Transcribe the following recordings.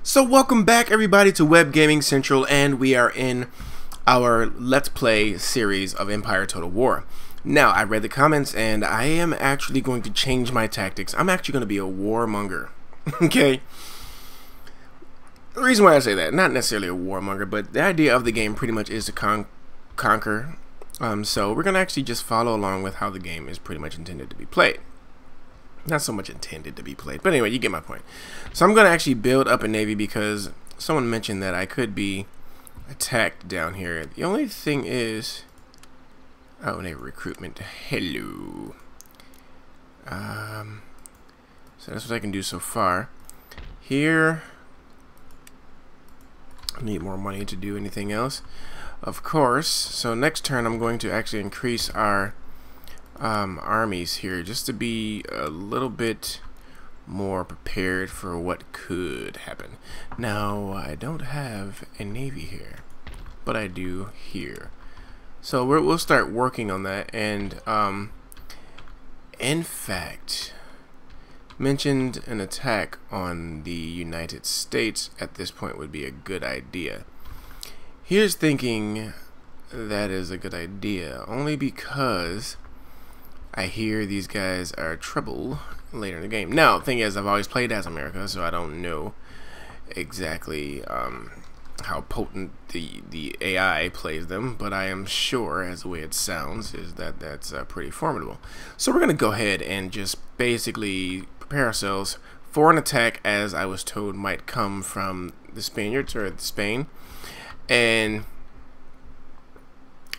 So welcome back everybody to Web Gaming Central, and we are in our Let's Play series of Empire Total War. Now, I read the comments and I am actually going to change my tactics. I'm actually going to be a warmonger. Okay? The reason why I say that, not necessarily a warmonger, but the idea of the game pretty much is to conquer. So we're going to actually just follow along with how the game is pretty much intended to be played. Not so much intended to be played, but anyway, you get my point. So I'm going to actually build up a navy because someone mentioned that I could be attacked down here. The only thing is, oh, navy recruitment. Hello. So that's what I can do so far. Here, I need more money to do anything else, of course. So next turn, I'm going to actually increase our armies here just to be a little bit more prepared for what could happen. Now, I don't have a navy here, but I do here. So we'll start working on that. And in fact, mentioned an attack on the United States at this point would be a good idea. Here's thinking that is a good idea only because I hear these guys are trouble later in the game. Now, the thing is, I've always played as America, so I don't know exactly how potent the AI plays them, but I am sure, as the way it sounds, is that that's pretty formidable. So we're going to go ahead and just basically prepare ourselves for an attack, as I was told might come from the Spaniards, or Spain. And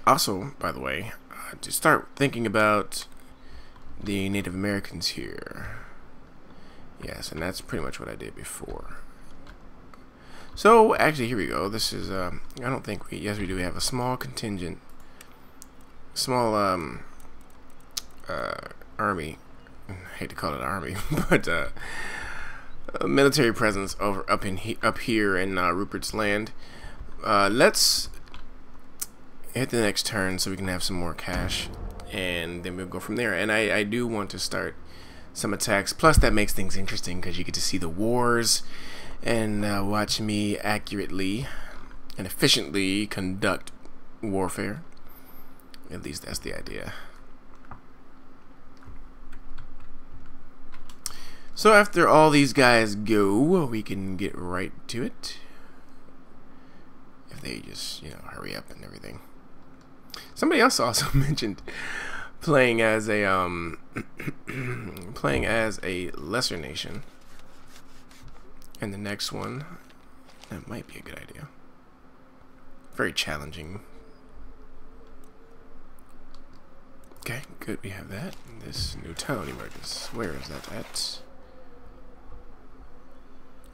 also, by the way, to start thinking about the Native Americans here. Yes, and that's pretty much what I did before. So actually, here we go. This is I don't think we, yes we do, we have a small contingent, small army. I hate to call it an army, but a military presence over up here in Rupert's Land. Let's hit the next turn so we can have some more cash, and then we'll go from there. And I do want to start some attacks, plus that makes things interesting because you get to see the wars and watch me accurately and efficiently conduct warfare. At least that's the idea. So after all these guys go, we can get right to it, if they just, you know, hurry up and everything. Somebody else also mentioned playing as a playing as a lesser nation, and the next one, that might be a good idea. Very challenging. Okay, good, we have that. This new town emerges. Where is that at?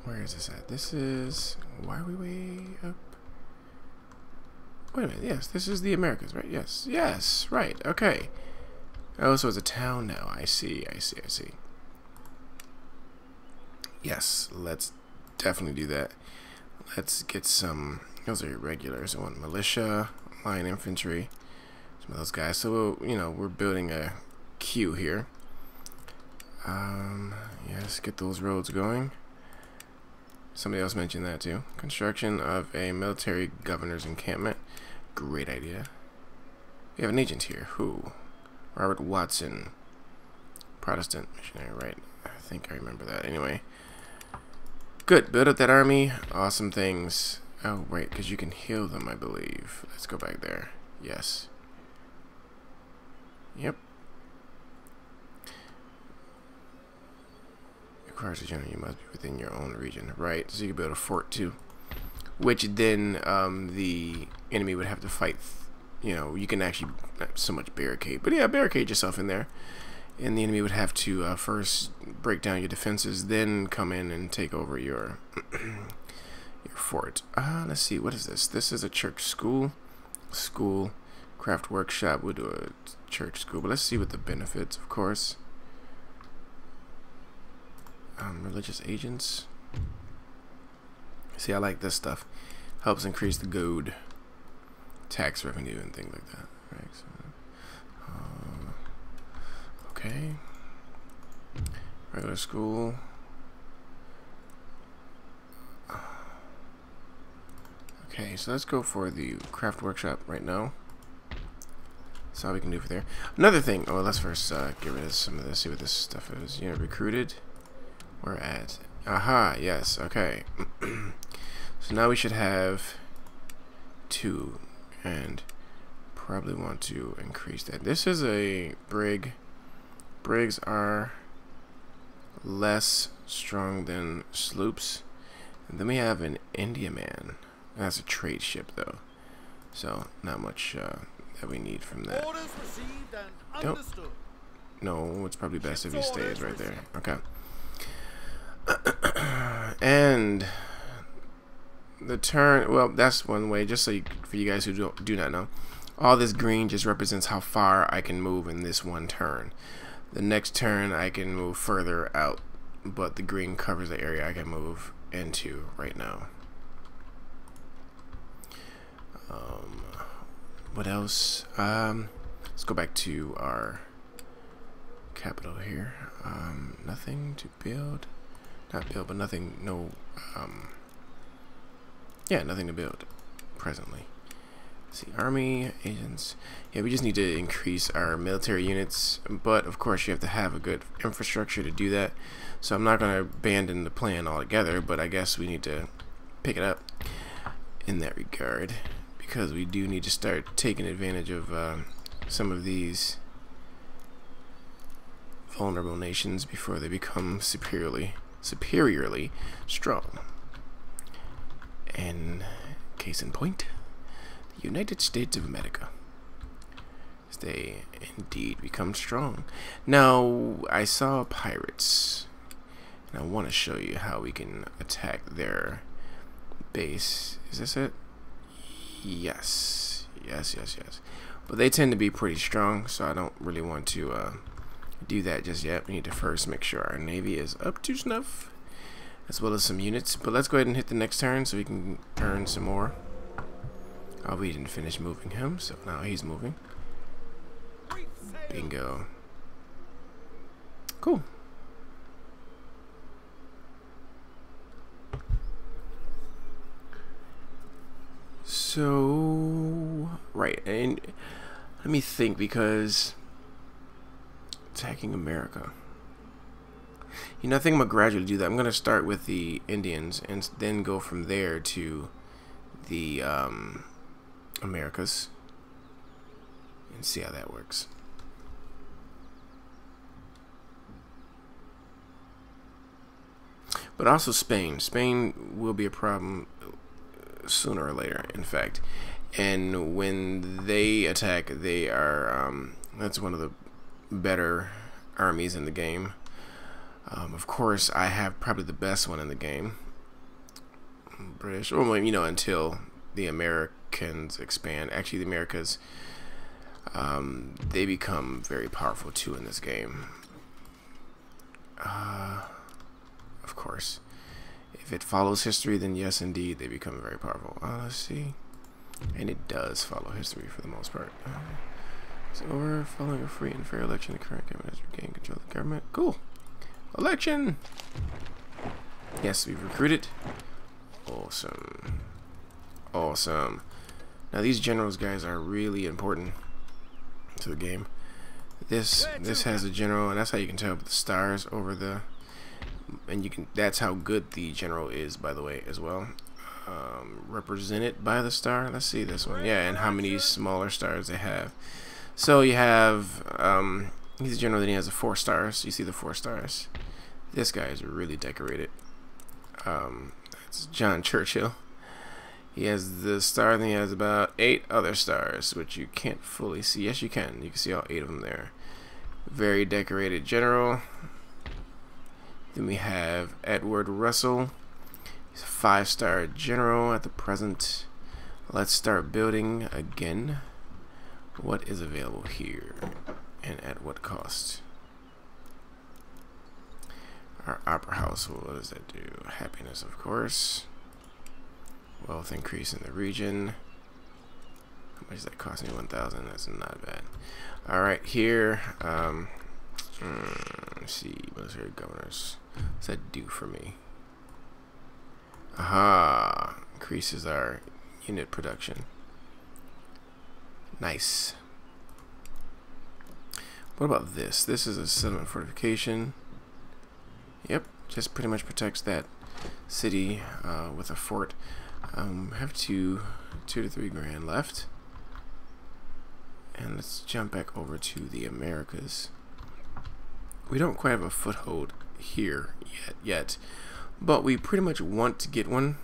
Where is this at? This is, why are we way up? Wait a minute, yes, this is the Americas, right? Yes, yes, right, okay. Oh, so it's a town now. I see. Yes, let's definitely do that. Let's get some, those are irregulars. I want militia, line infantry, some of those guys. So, we'll, you know, we're building a queue here. Yes, get those roads going. Somebody else mentioned that too. Construction of a military governor's encampment. Great idea. We have an agent here. Who? Robert Watson. Protestant missionary, right? I think I remember that. Anyway. Good. Build up that army. Awesome things. Oh, right, because you can heal them, I believe. Let's go back there. Yes. Yep. Requires a general, you must be within your own region. Right, so you can build a fort too, which then the enemy would have to fight. You know, you can actually, not so much barricade, but yeah, barricade yourself in there, and the enemy would have to first break down your defenses, then come in and take over your your fort. Let's see, what is this? This is a church school, craft workshop. We'll do a church school, but let's see what the benefits, of course. Religious agents. See, I like this stuff. Helps increase the gold, tax revenue, and things like that. Right. So, okay. Regular school. Okay, so let's go for the craft workshop right now. That's all we can do for there. Another thing. Oh, let's first get rid of some of this. See what this stuff is. Unit recruited. We're at. Aha. Yes. Okay. So now we should have 2, and probably want to increase that. This is a brig. Brigs are less strong than sloops. And then we have an Indiaman. That's a trade ship though, so not much that we need from that. Orders received and Don't. understood. No, it's probably best if he stays right there. Okay. And the turn, well, that's one way, just so you, for you guys who do not know, all this green just represents how far I can move in this one turn. The next turn I can move further out, but the green covers the area I can move into right now. What else? Let's go back to our capital here. Nothing to build. Not build, but nothing, no, yeah, nothing to build presently. Let's see, army, agents. Yeah, we just need to increase our military units, but of course you have to have a good infrastructure to do that. So I'm not going to abandon the plan altogether, but I guess we need to pick it up in that regard, because we do need to start taking advantage of some of these vulnerable nations before they become superiorly strong. And case in point, the United States of America. They indeed become strong. Now, I saw pirates, and I want to show you how we can attack their base. Is this it? Yes. Yes. But they tend to be pretty strong, so I don't really want to do that just yet. We need to first make sure our navy is up to snuff, as well as some units. But let's go ahead and hit the next turn so we can earn some more. Oh, we didn't finish moving him, so now he's moving. Bingo. Cool. So, right, and let me think, because attacking America. You know, I think I'm gonna gradually do that. I'm gonna start with the Indians and then go from there to the Americas and see how that works. But also Spain. Spain will be a problem sooner or later, in fact. And when they attack, they are that's one of the better armies in the game. Of course, I have probably the best one in the game. British, or you know, until the Americans expand. Actually, the Americas, they become very powerful too in this game. Of course, if it follows history, then yes, indeed, they become very powerful. Let's see, and it does follow history for the most part. So we're following a free and fair election. The current government has regained control of the government. Cool. Election. Yes, we've recruited. Awesome. Awesome. Now these generals, guys, are really important to the game. This has a general, and that's how you can tell the stars over the, and you can, that's how good the general is, by the way, as well. Represented by the star. Let's see this one. Yeah, and how many smaller stars they have. So you have he's a general, then he has 4 stars. You see the 4 stars. This guy is really decorated. It's John Churchill. He has the star, then he has about 8 other stars, which you can't fully see. Yes, you can. You can see all 8 of them there. Very decorated general. Then we have Edward Russell. He's a 5-star general at the present. Let's start building again. What is available here, and at what cost? Our opera house, what does that do? Happiness, of course. Wealth increase in the region. How much is that costing me? 1,000. That's not bad. Alright, here, let's see, military governors. What's that do for me? Aha! Increases our unit production. Nice. What about this? This is a settlement fortification. Yep, just pretty much protects that city with a fort. Have 2 to 3 grand left. And let's jump back over to the Americas. We don't quite have a foothold here yet, but we pretty much want to get one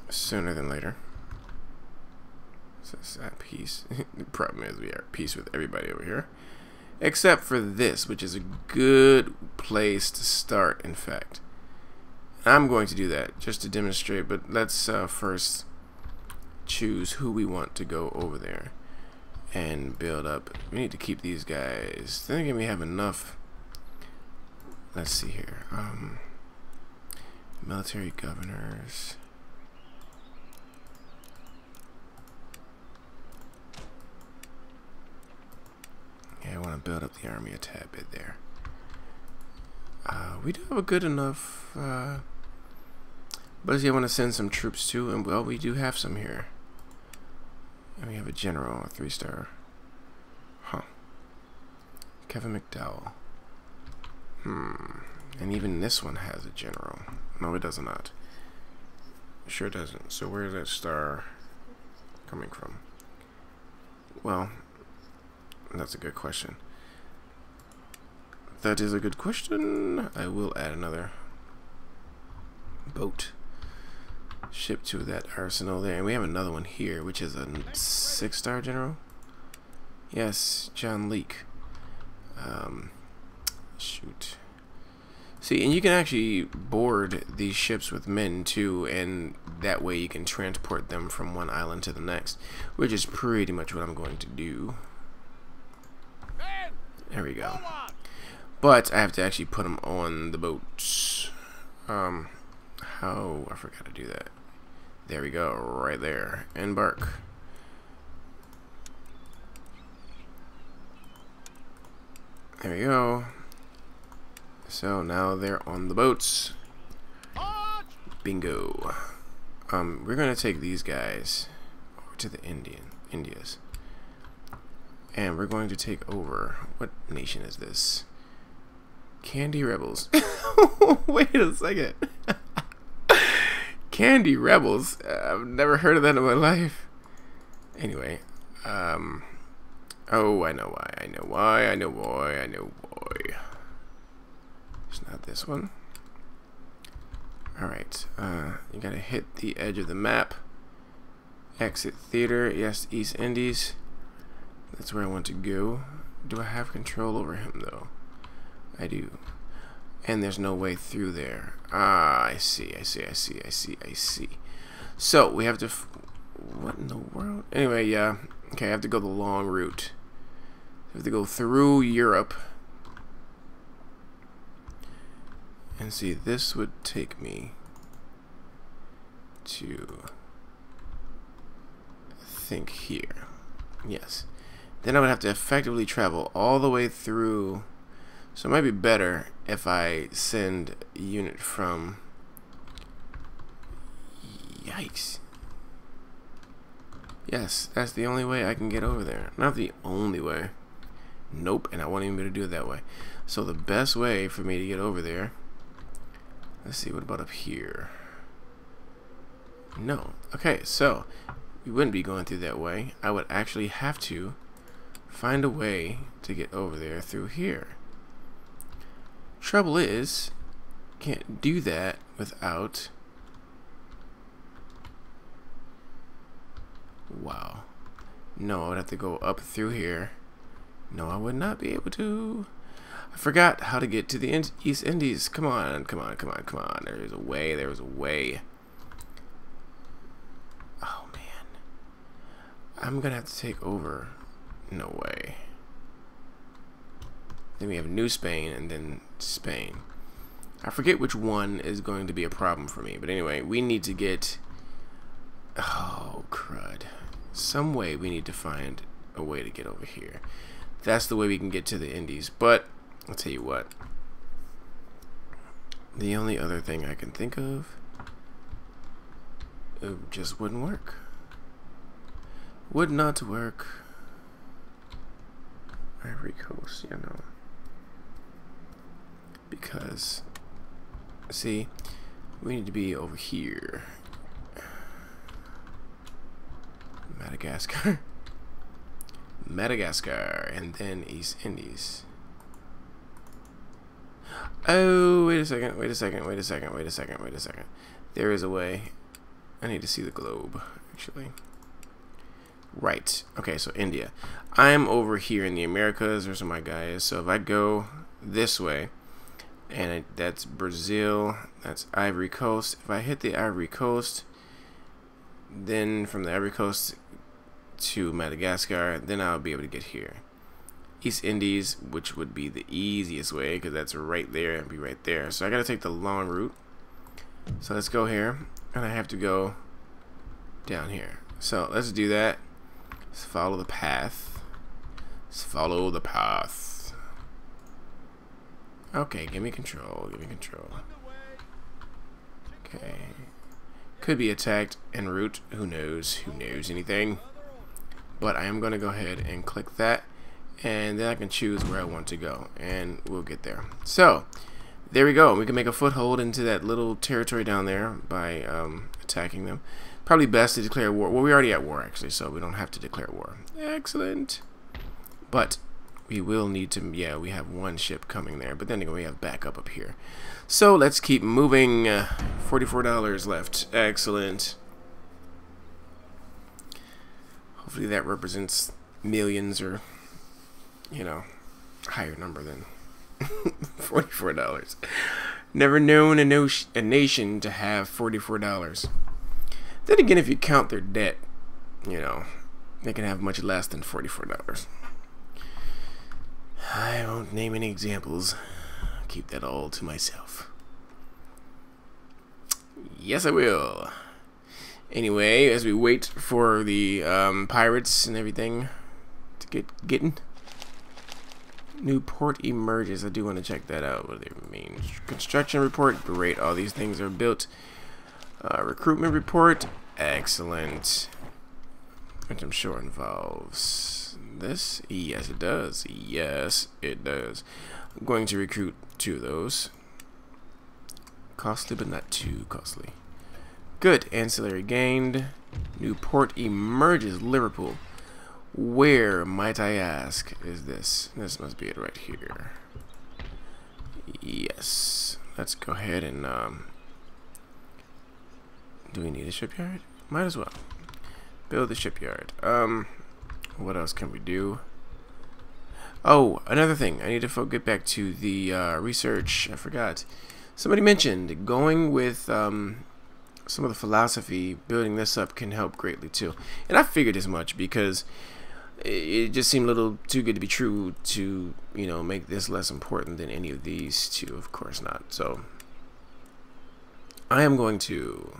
sooner than later. So it's at peace. The problem is we are at peace with everybody over here, except for this, which is a good place to start. In fact, I'm going to do that just to demonstrate, but let's first choose who we want to go over there and build up. We need to keep these guys. Then again, we have enough. Let's see here. Military governors. Yeah, I want to build up the army a tad bit there. We do have a good enough. But does he want to send some troops too? And well, we do have some here. And we have a general, a 3-star. Huh. Kevin McDowell. And even this one has a general. No, it does not. Sure doesn't. So where is that star coming from? Well, that's a good question. That is a good question. I will add another boat ship to that arsenal there, and we have another one here, which is a 6-star general. Yes, John Leake. Shoot. See, and you can actually board these ships with men too, and that way you can transport them from one island to the next, which is pretty much what I'm going to do. There we go. But I have to actually put them on the boats. How? I forgot to do that. There we go, right there. Embark. There we go. So now they're on the boats. Bingo. We're gonna take these guys over to the Indias. And we're going to take over. What nation is this? Candy Rebels. Wait a second. Candy Rebels. I've never heard of that in my life. Anyway, oh, I know why. I know why. I know why. I know why. It's not this one. All right. You gotta hit the edge of the map. Exit theater. Yes, East Indies. That's where I want to go. Do I have control over him though? I do. And there's no way through there. Ah, I see. So we have to. What in the world? Anyway, yeah. Okay, I have to go the long route. I have to go through Europe. And see, this would take me to, I think, here. Yes. Then I would have to effectively travel all the way through. So it might be better if I send a unit from. Yikes. Yes, that's the only way I can get over there. Not the only way. Nope, and I won't even be able to do it that way. So the best way for me to get over there. Let's see, what about up here? No. Okay, so we wouldn't be going through that way. I would actually have to find a way to get over there through here. Trouble is, can't do that without. Wow. No, I would have to go up through here. No, I would not be able to. I forgot how to get to the East Indies. Come on, come on, come on, come on. There's a way, there's a way. Oh, man. I'm going to have to take over. No way. Then we have New Spain and then Spain. I forget which one is going to be a problem for me. But anyway, we need to get. Oh, crud. Some way we need to find a way to get over here. That's the way we can get to the Indies. But I'll tell you what. The only other thing I can think of It just wouldn't work. Would not work. Ivory Coast, you know. Because, see, we need to be over here. Madagascar. Madagascar, and then East Indies. Oh, wait a second, wait a second, wait a second, wait a second, wait a second. There is a way. I need to see the globe, actually. Right. Okay, so India. I'm over here in the Americas. There's where my guy is. So if I go this way, and that's Brazil, that's Ivory Coast. If I hit the Ivory Coast, then from the Ivory Coast to Madagascar, then I'll be able to get here. East Indies, which would be the easiest way because that's right there and be right there. So I gotta take the long route. So let's go here, and I have to go down here. So let's do that. Let's follow the path. Let's follow the path. Okay, give me control. Give me control. Okay. Could be attacked en route. Who knows? Who knows anything? But I am going to go ahead and click that, and then I can choose where I want to go, and we'll get there. So there we go. We can make a foothold into that little territory down there by attacking them. Probably best to declare war. Well, we're already at war, actually, so we don't have to declare war. Excellent. But we will need to, yeah, we have one ship coming there, but then again, we have backup up here. So let's keep moving. $44 left. Excellent. Hopefully that represents millions or, you know, higher number than $44. Never known a nation to have $44. Then again, if you count their debt, you know, they can have much less than $44. I won't name any examples. I'll keep that all to myself. Yes, I will. Anyway, as we wait for the pirates and everything to get getting, new port emerges. I do want to check that out. What do they mean? Construction report. Great. All these things are built. Recruitment report. Excellent. Which I'm sure involves this. Yes, it does. Yes, it does. I'm going to recruit 2 of those. Costly, but not too costly. Good. Ancillary gained. New port emerges. Liverpool. Where, might I ask, is this? This must be it right here. Yes. Let's go ahead and do we need a shipyard? Might as well. Build the shipyard. What else can we do? Oh, another thing. I need to get back to the research. I forgot. Somebody mentioned going with some of the philosophy. Building this up can help greatly too. And I figured as much because it just seemed a little too good to be true to, you know, make this less important than any of these two. Of course not. So I am going to.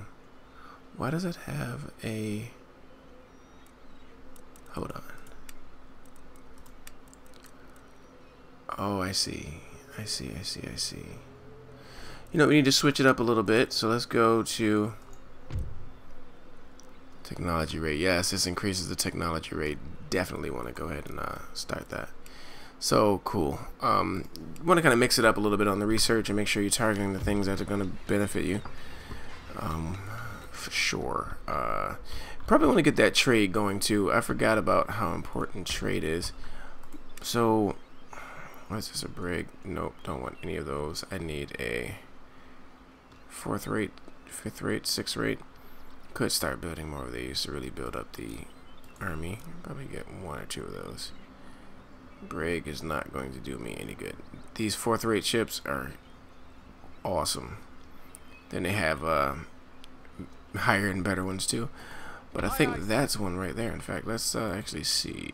Why does it have a... Hold on. Oh, I see. I see. You know, we need to switch it up a little bit. So let's go to technology rate. Yes, this increases the technology rate. Definitely want to go ahead and start that. So cool. Want to kind of mix it up a little bit on the research and make sure you're targeting the things that are going to benefit you. For sure. Probably want to get that trade going too. I forgot about how important trade is. So, what is this, a brig? Nope, don't want any of those. I need a 4th rate, 5th rate, 6th rate. Could start building more of these to really build up the army. Probably get 1 or 2 of those. Brig is not going to do me any good. These 4th rate ships are awesome. Then they have higher and better ones too, but I think that's one right there. In fact, let's actually see.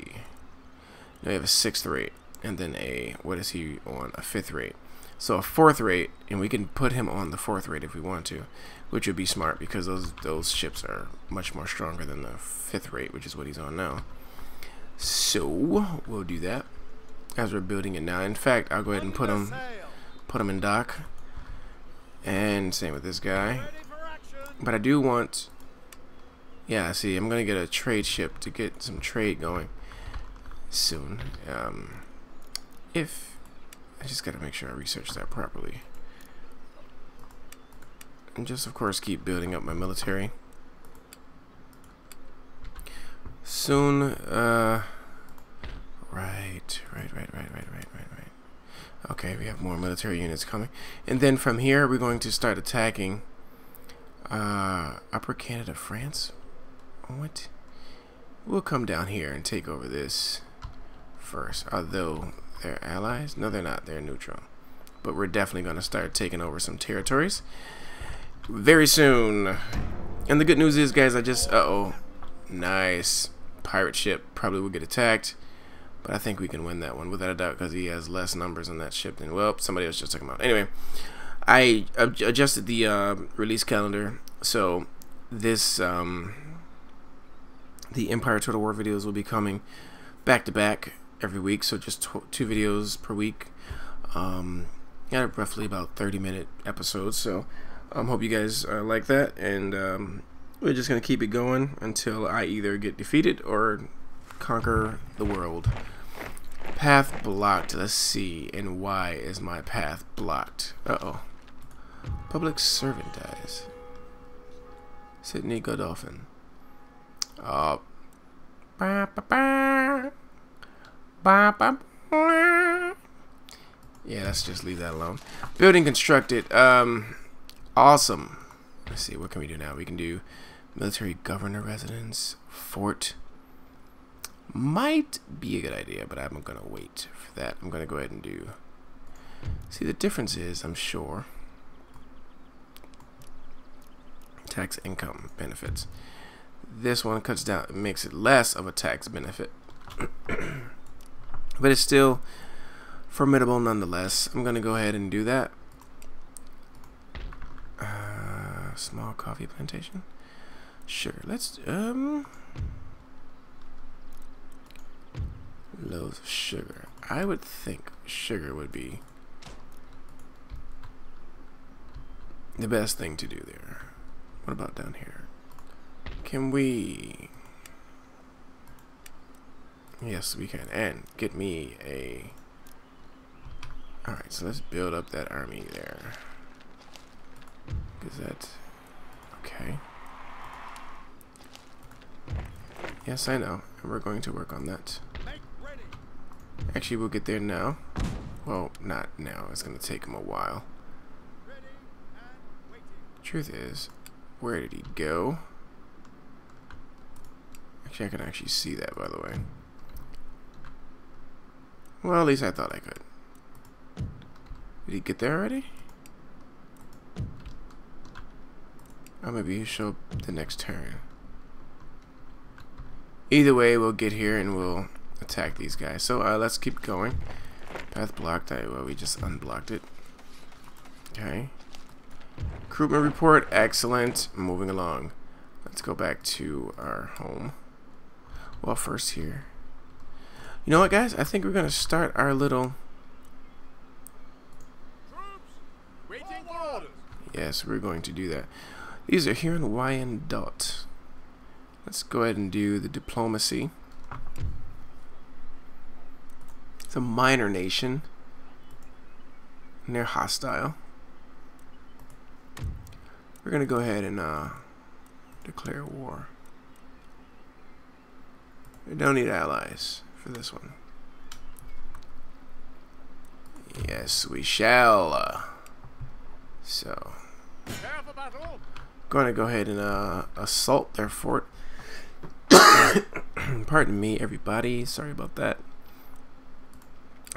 Now we have a 6th rate, and then a, what is he on? A 5th rate. So a 4th rate, and we can put him on the 4th rate if we want to, which would be smart because those ships are much more stronger than the 5th rate, which is what he's on now. So we'll do that as we're building it now. In fact, I'll go ahead and put him in dock, and same with this guy. But I do want Yeah, see, I'm gonna get a trade ship to get some trade going soon. If I just gotta make sure I research that properly, and just of course keep building up my military. Soon, right. Okay, we have more military units coming, and then from here we're going to start attacking Upper Canada, France. What? We'll come down here and take over this first. Although they're allies? No, they're not. They're neutral. But we're definitely going to start taking over some territories very soon. And the good news is, guys, I just... Uh-oh. Nice. Pirate ship probably will get attacked. But I think we can win that one without a doubt because he has less numbers on that ship than... Well, somebody else just took him out. Anyway, I adjusted the release calendar. So this... the Empire Total War videos will be coming back to back every week, so just 2 videos per week. Got roughly about 30-minute episodes, so hope you guys like that, and we're just gonna keep it going until I either get defeated or conquer the world. Path blocked. Let's see, and why is my path blocked? Uh-oh. Public servant dies. Sydney Godolphin. Yeah, let's just leave that alone. Building constructed. Awesome. Let's see, what can we do now? We can do military governor residence, fort. Might be a good idea, but I'm gonna wait for that. I'm gonna go ahead and do. See, the difference is, I'm sure, tax income benefits. This one cuts down, makes it less of a tax benefit, but it's still formidable nonetheless. I'm gonna go ahead and do that. Small coffee plantation. Sugar. Let's loaves of sugar. I would think sugar would be the best thing to do there. What about down here? Can we... Yes, we can. And get me a... Alright, so let's build up that army there. Is that... Okay. Yes, I know. And we're going to work on that. Actually, we'll get there now. Well, not now. It's going to take him a while. Truth is, where did he go? Actually, I can actually see that, by the way. Well, at least I thought I could. Did he get there already? Oh, maybe he'll show up the next turn. Either way, we'll get here and we'll attack these guys. So let's keep going. Path blocked. Well, we just unblocked it. Okay. Recruitment report. Excellent. Moving along. Let's go back to our home. Well, first here. You know what, guys? I think we're going to start our little... Yes, we're going to do that. These are here in Wyandotte. Let's go ahead and do the diplomacy. It's a minor nation. And they're hostile. We're going to go ahead and declare war. We don't need allies for this one. Yes, we shall. So, going to go ahead and assault their fort. Pardon me, everybody. Sorry about that.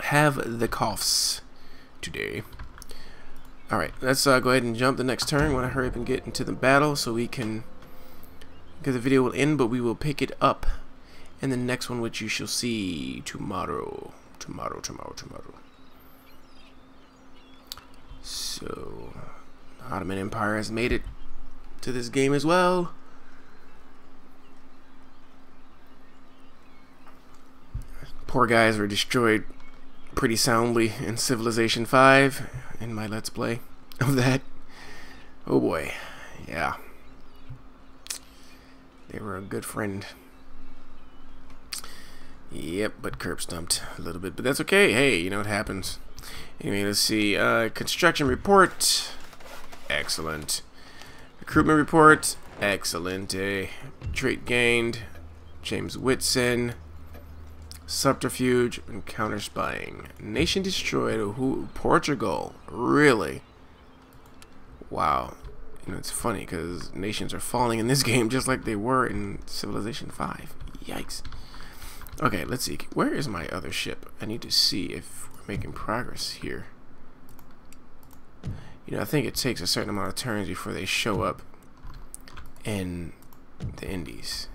Have the coughs today. Alright, let's go ahead and jump the next turn. I want to hurry up and get into the battle so we can... Because the video will end, but we will pick it up in the next one, which you shall see tomorrow. Tomorrow. So, the Ottoman Empire has made it to this game as well. Poor guys were destroyed pretty soundly in Civilization 5 in my Let's Play of that. Oh boy. Yeah. They were a good friend. Yep, but curb stumped a little bit, but that's okay. Hey, you know what happens. Anyway, let's see. Construction report. Excellent. Recruitment report. Excellent. Trait gained. James Whitson. Subterfuge and counter spying. Nation destroyed. Who? Portugal. Really? Wow. You know, it's funny because nations are falling in this game just like they were in Civilization 5. Yikes. Okay, let's see. Where is my other ship? I need to see if we're making progress here. You know, I think it takes a certain amount of turns before they show up in the Indies.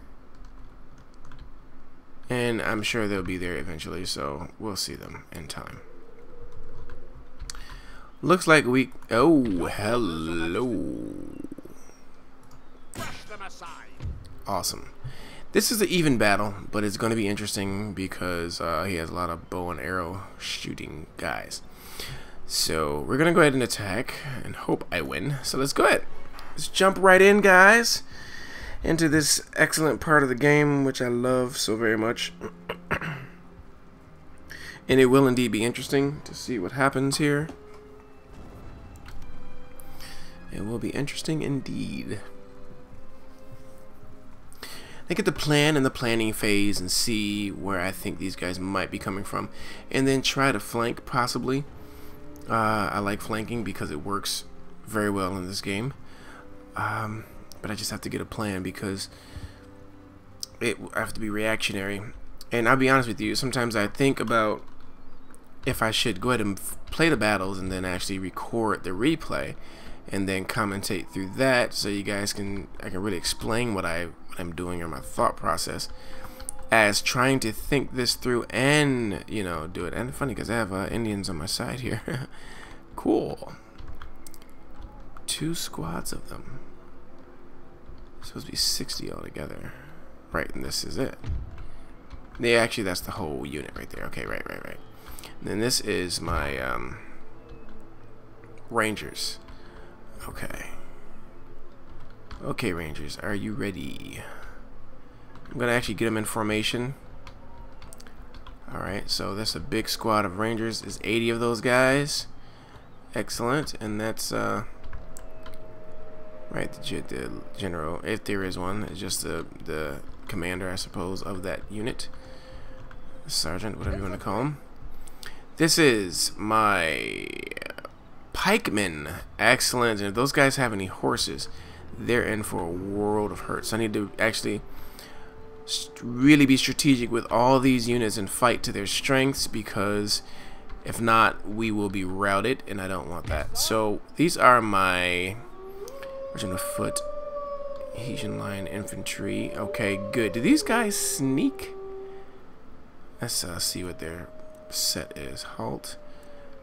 And I'm sure they'll be there eventually, so we'll see them in time. Looks like we... Oh, hello. Awesome. This is an even battle, but it's going to be interesting because he has a lot of bow and arrow shooting guys. So we're going to go ahead and attack and hope I win. So let's go ahead. Let's jump right in, guys, into this excellent part of the game, which I love so very much. And it will indeed be interesting to see what happens here. It will be interesting indeed. I get the plan in the planning phase and see where I think these guys might be coming from, and then try to flank possibly. I like flanking because it works very well in this game, but I just have to get a plan because I have to be reactionary. And I'll be honest with you, sometimes I think about if I should go ahead and play the battles and then actually record the replay and then commentate through that, so you guys can really explain what I'm doing or my thought process, as trying to think this through and, you know, do it. And funny because I have Indians on my side here. Cool. 2 squads of them. It's supposed to be 60 altogether. Right, and this is it. Yeah, actually that's the whole unit right there. Okay, right. And then this is my Rangers. Okay, Rangers, are you ready? I'm gonna actually get them in formation. Alright, so that's a big squad of Rangers. There's 80 of those guys. Excellent. And that's right, the general, if there is one, is just the commander, I suppose, of that unit. Sergeant, whatever you want to call him. This is my pikemen. Excellent. And if those guys have any horses, they're in for a world of hurt. So I need to actually really be strategic with all these units and fight to their strengths, because if not, we will be routed, and I don't want that. So these are my Regiment of Foot, Hessian Line Infantry. Okay, good. Do these guys sneak? Let's see what their set is. Halt.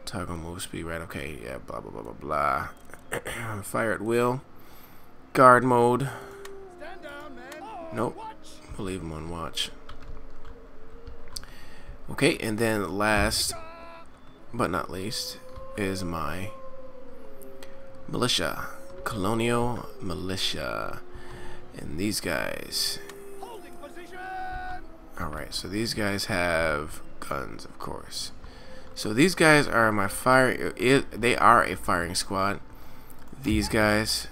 Toggle move speed. Right. Okay. Yeah. Blah blah blah blah blah. Fire at will. Guard mode. Stand down, man. Nope. We'll leave them on watch. Okay, and then last but not least is my militia. Colonial militia. And these guys. Alright, so these guys have guns, of course. So these guys are my they are a firing squad. These guys,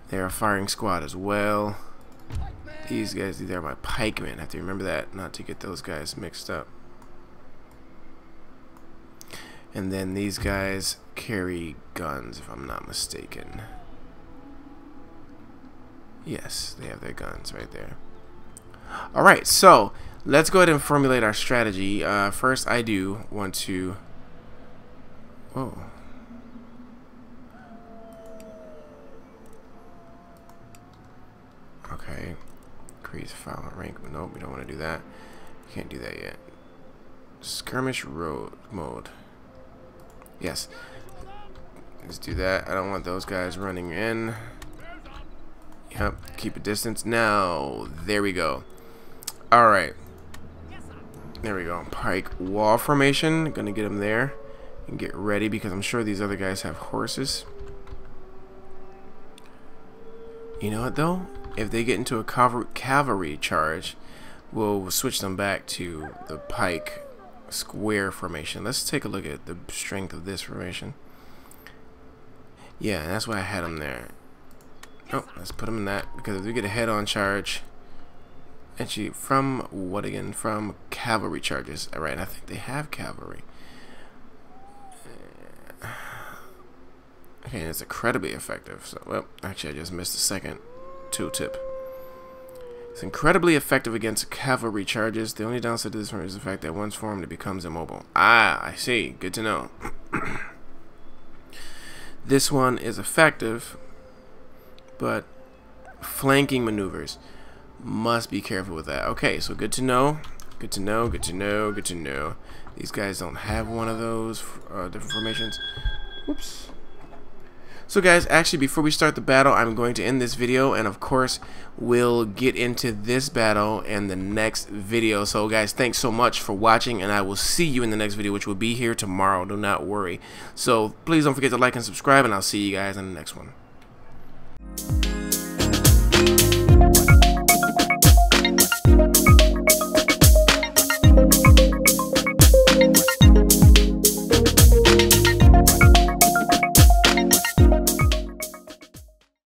they're a firing squad as well. These guys, these are my pikemen. I have to remember that, not to get those guys mixed up. And then these guys carry guns, if I'm not mistaken. Yes, they have their guns right there. Alright, so let's go ahead and formulate our strategy. First, I do want to... Whoa. Okay. Increase file rank. Nope, we don't want to do that. Can't do that yet. Skirmish road mode. Yes. Let's do that. I don't want those guys running in. Yep. Keep a distance. Now, there we go. Alright. There we go. Pike wall formation. Gonna get them there. And get ready because I'm sure these other guys have horses. You know what though? if they get into a cavalry charge, we'll switch them back to the pike square formation. Let's take a look at the strength of this formation. Yeah, that's why I had them there. Oh, let's put them in that, because if we get a head-on charge, actually, from what again? From cavalry charges. Alright, I think they have cavalry. Okay, it's incredibly effective. So, well, actually, I just missed a second tooltip. It's incredibly effective against cavalry charges. The only downside to this form is the fact that once formed, it becomes immobile. Ah, I see. Good to know. This one is effective, but flanking maneuvers, must be careful with that. Okay, so good to know. Good to know. Good to know. Good to know. These guys don't have one of those different formations. Whoops. So guys, actually before we start the battle, I'm going to end this video, and of course we'll get into this battle in the next video. So guys, thanks so much for watching, and I will see you in the next video, which will be here tomorrow. Do not worry. So please don't forget to like and subscribe, and I'll see you guys in the next one.